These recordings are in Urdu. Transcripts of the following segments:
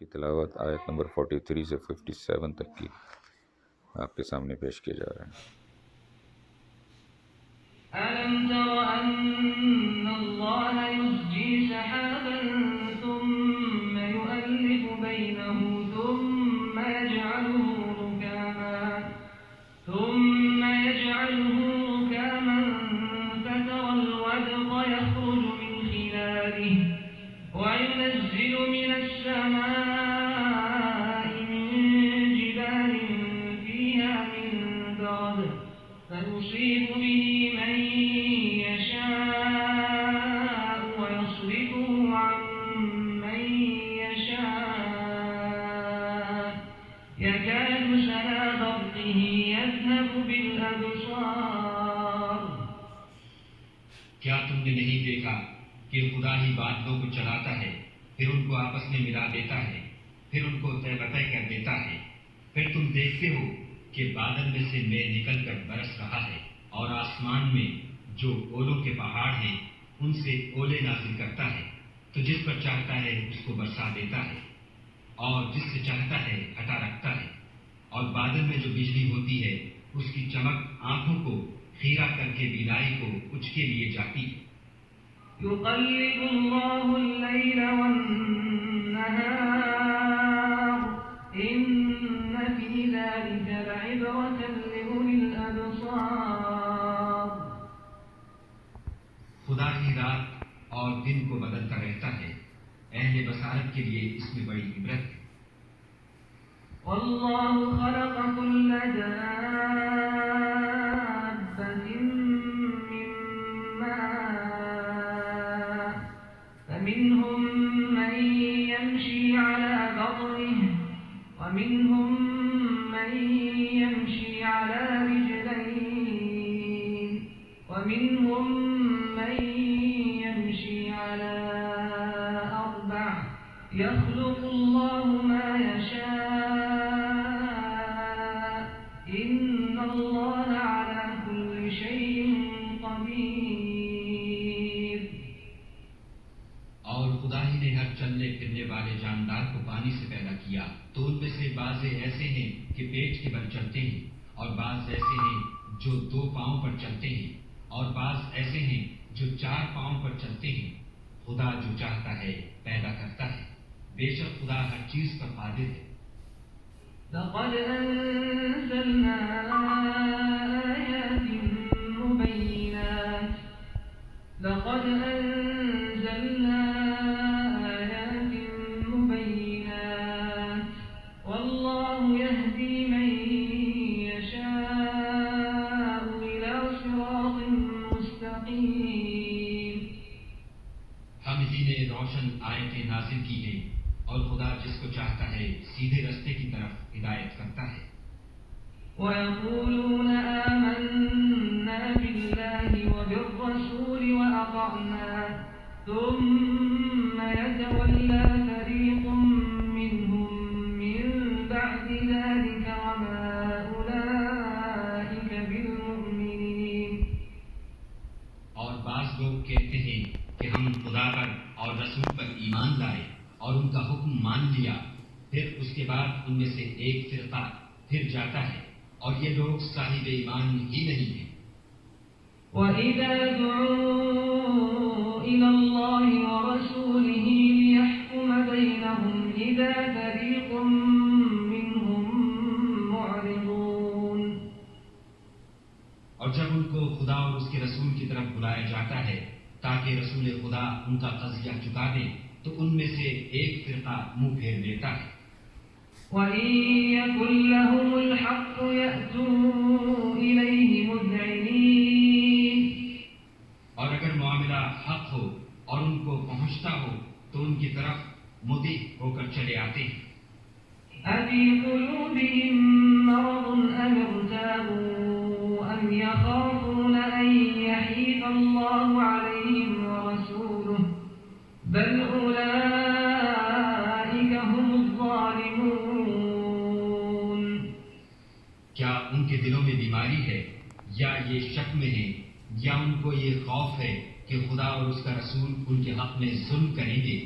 کی تلاوت آیت نمبر 43 سے 57 تک کی آپ کے سامنے پیش کیے جا رہے ہیں۔ أَلَمْ تَرَ أَنَّ اللَّهَ يُزْجِي سَحَابًا ثُمَّ يُؤَلِّفُ بَيْنَهُ ثُمَّ يَجْعَلُهُ رُكَامًا فَتَرَى الْوَدْقَ يَخْرُجُ مِنْ خِلَالِهِ وَيُنَزِّلُ مِنَ السَّمَاءِ مِنْ جِبَالٍ فِيهَا مِنْ بَرَدٍ فَيُصِيبُ بِهِ مَنْ يَشَاءُ وَيَصْرِفُهُ عَنْ مَنْ يَشَاءُ يَكَادُ سَنَا بَرْقِهِ يَذْهَبُ بِالْأَبْصَارِ۔ کیا تم نے نہیں دیکھا کہ خدا ہی بادلوں کو چلاتا ہے، پھر ان کو آپس میں ملا دیتا ہے، پھر ان کو طے بطے کر دیتا ہے، پھر تم دیکھتے ہو کہ بادل میں سے مے نکل کر برس رہا ہے، اور آسمان میں جو اولوں کے پہاڑ ہیں ان سے اولے نازل کرتا ہے، تو جس پر چاہتا ہے اس کو برسا دیتا ہے اور جس سے چاہتا ہے ہٹا رکھتا ہے، اور بادل میں جو بجلی ہوتی ہے اس کی چمک آنکھوں کو خیرہ کر کے بینائی کو کچھ کے لیے جاتی ہے۔ يُقَلِّبُ اللَّهُ اللَّيْلَ وَالنَّهَارَ إِنَّ فِي ذَلِكَ لَعِبْرَةً لِأُولِي الْأَبْصَارِ۔ خدا ہی رات اور دن کو بدلتا رہتا ہے، اہل بصارت کے لیے اس میں بڑی عبرت ہے۔ وَاللَّهُ خَلَقَ كُلَّ دَابَّةٍ مِّن مَّاءٍ فَمِنْهُم مَّن يَمْشِي عَلَىٰ بَطْنِهِ وَمِنْهُم مَّن يَمْشِي عَلَىٰ رِجْلَيْنِ وَمِنْهُم مَّن يَمْشِي عَلَىٰ أَرْبَعٍ يَخْلُقُ اللَّهُ مَا يَشَاءُ إِنَّ اللَّهَ عَلَىٰ كُلِّ شَيْءٍ قَدِيرٌ۔ اور خدا ہی نے ہر چلنے پھرنے والے جاندار کو پانی سے پیدا کیا، تو ان میں سے بعض ایسے ہیں کہ پیٹ کے بل چلتے ہیں، اور بعض ایسے ہیں جو 2 پاؤں پر چلتے ہیں، اور بعض ایسے ہیں جو 4 پاؤں پر چلتے ہیں۔ خدا جو چاہتا ہے پیدا کرتا ہے، بے شک خدا ہر چیز پر قادر ہے۔ لقد أنزلنا آيات مبينات والله يهدي من يشاء إلى صراط مستقيم۔ ہم ہی نے روشن آیتیں نازل کی ہیں، اور خدا جس کو چاہتا ہے سیدھے رستے کی طرف ہدایت کرتا ہے۔ وَيَقُولُونَ آمَنَّا بِاللَّهِ وَبِالرَّسُولِ وَأَطَعْنَا ثُمَّ يَتَوَلَّىٰ فَرِيقٌ مِّنْهُم مِّن بَعْدِ ذَٰلِكَ وَمَا أُولَٰئِكَ بِالْمُؤْمِنِينَ۔ اور بعض لوگ کہتے ہیں کہ ہم خدا پر اور رسول پر ایمان لائے اور ان کا حکم مان لیا، پھر اس کے بعد ان میں سے ایک فرقہ پھر جاتا ہے، اور یہ لوگ صاحب ایمان ہی نہیں ہیں۔ وَإِذَا دُعُوا إِلَى اللَّهِ وَرَسُولِهِ لِيَحْكُمَ بَيْنَهُمْ إِذَا فَرِيقٌ مِّنْهُم مُّعْرِضُونَ۔ اور جب ان کو خدا اور اس کے رسول کی طرف بلایا جاتا ہے تاکہ رسول خدا ان کا قضیہ چکا دیں، تو ان میں سے ایک فرقہ منہ پھیر لیتا ہے۔ وَإِن يَكُن لَّهُمُ الْحَقُّ يَأْتُوا إِلَيْهِ مُذْعِنِينَ۔ اور اگر معاملہ حق ہو اور ان کو پہنچتا ہو تو ان کی طرف مدعی ہو کر چلے آتے ہیں۔ أَفِي قُلُوبِهِم مَّرَضٌ أَمِ ارْتَابُوا أَمْ يَخَافُونَ أَن يَحِيفَ اللَّهُ عَلَيْهِمْ وَرَسُولُهُ بَلْ أُولَٰئِكَ هُمُ الظَّالِمُونَ۔ کیا ان کے دلوں میں بیماری ہے یا یہ شک میں ہیں یا ان کو یہ خوف ہے کہ خدا اور اس کا رسول ان کے حق میں ظلم کریں گے؟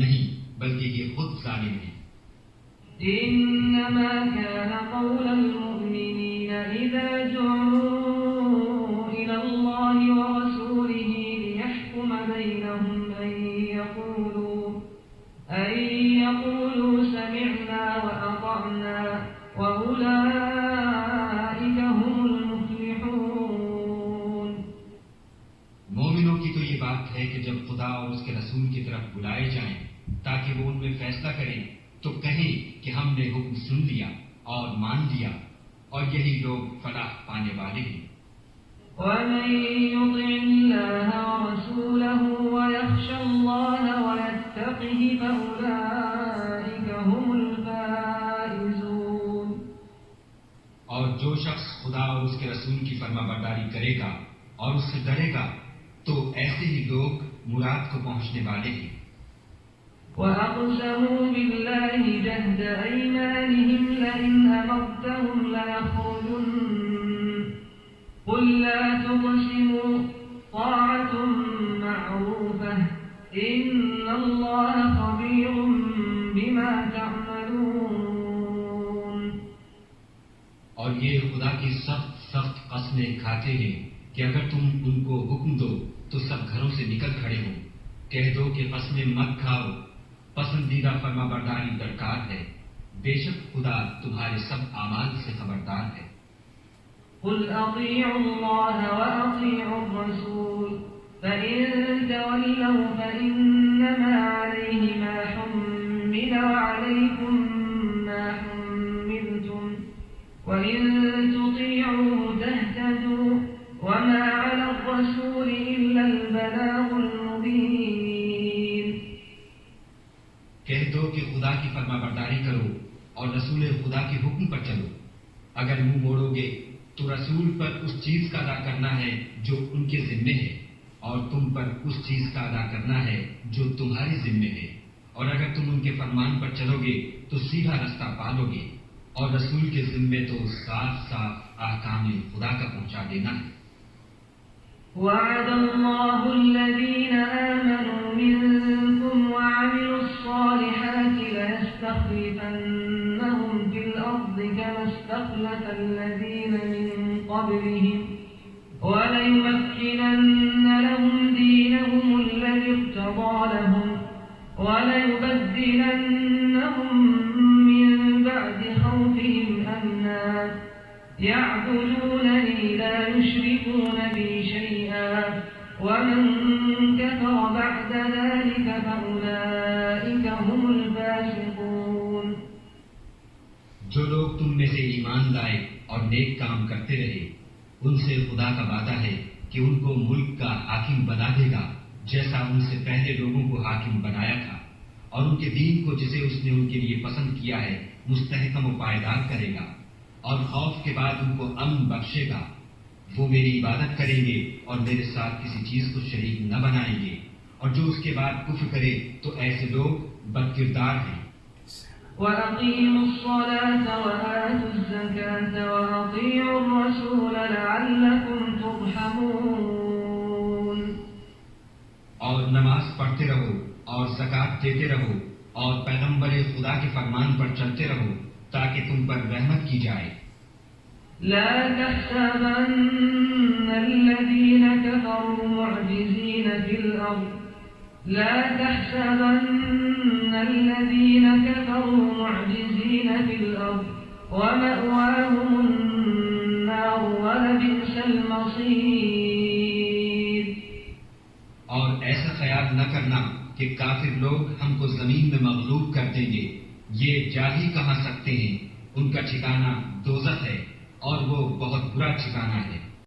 نہیں، بلکہ یہ خود ظالم ہیں۔ إنما كان قول المؤمنين إذا دعوا إلى الله ورسوله ليحكم بينهم أن يقولوا سمعنا وأطعنا وأولئك هم المفلحون. مومنوں کی تو یہ بات ہے کہ جب خدا اور اس کے رسول کی طرف بلائے جائیں تاکہ وہ ان میں فیصلہ کریں تو کہیں کہ ہم نے حکم سن لیا اور مان لیا، اور یہی لوگ فلاح پانے والے ہیں۔ ومن يطع الله ورسوله ويخشى الله ويتقه فأولئك هم الفائزون۔ اور جو شخص خدا اور اس کے رسول کی فرما برداری کرے گا اور اس سے ڈرے گا تو ایسے ہی لوگ مراد کو پہنچنے والے ہیں۔ وَأَقْسَمُوا بِاللَّهِ جَهْدَ أَيْمَانِهِمْ لَئِنْ أَمَرْتَهُمْ لَيَخْرُجُنَّ قُل لَّا تُقْسِمُوا طَاعَةٌ مَّعْرُوفَةٌ إِنَّ اللَّهَ خَبِيرٌ بِمَا تَعْمَلُونَ۔ اور یہ خدا کی سخت قسمیں کھاتے ہیں کہ اگر تم ان کو حکم دو تو سب گھروں سے نکل کھڑے ہو۔ کہہ دو کہ قسمیں مت کھاؤ، پسندیدہ فرما برداری درکار ہے، بے شک خدا تمہارے سب اعمال سے خبردار ہے۔ قل أطيعوا الله وأطيعوا الرسول فإن تولوا فإنما عليه ما حمل وعليكم ما حملتم وإن تطيعوه تهتدوا وما على الرسول إلا البلاغ المبين۔ کہہ دو کہ خدا کی فرما برداری کرو اور رسول خدا کے حکم پر چلو، اگر منہ موڑو گے تو رسول پر اس چیز کا ادا کرنا ہے جو ان کے ذمے ہے، اور تم پر اس چیز کا ادا کرنا ہے جو تمہارے ذمے ہے، اور اگر تم ان کے فرمان پر چلو گے تو سیدھا رستہ پالو گے، اور رسول کے ذمے تو صاف صاف احکام خدا کا پہنچا دینا ہے۔ وعد الله الذين آمنوا منكم وعملوا الصالحات ليستخلفنهم في الأرض كما استخلف الذين من قبلهم وليمكنن لهم دينهم الذي ارتضى لهم وليبدلنهم من بعد خوفهم أمنا يعبدونني لا يشركون بي شيئا ومن كفر بعد ذلك فأولئك هم الفاسقون۔ جو لوگ تم میں سے ایمان لائے اور نیک کام کرتے رہے ان سے خدا کا وعدہ ہے کہ ان کو ملک کا حاکم بنا دے گا جیسا ان سے پہلے لوگوں کو حاکم بنایا تھا، اور ان کے دین کو جسے اس نے ان کے لیے پسند کیا ہے مستحکم و پائیدار کرے گا، اور خوف کے بعد ان کو امن بخشے گا۔ وہ میری عبادت کریں گے اور میرے ساتھ کسی چیز کو شریک نہ بنائیں گے، اور جو اس کے بعد کفر کرے تو ایسے لوگ بدکردار ہیں۔ وَأَقِيمُوا الصَّلَاةَ وَآتُوا الزَّكَاةَ وَأَطِيعُوا الرَّسُولَ لَعَلَّكُمْ تُرْحَمُونَ۔ اور نماز پڑھتے رہو اور زکوٰۃ دیتے رہو اور پیغمبر خدا کے فرمان پر چلتے رہو تاکہ تم پر رحمت کی جائے۔ لا تحسبن الذين كفروا معجزين في الأرض لا تحسبن الذين كفروا معجزين في الأرض ومأواهم النار ولبئس المصير۔ اور ایسا خیال نہ کرنا کہ کافر لوگ ہم کو زمین میں مغلوب کر دیں گے، یہ جا ہی کہاں سکتے ہیں، ان کا ٹھکانہ دوزخ ہے اور وہ بہت برا ٹھکانہ ہے۔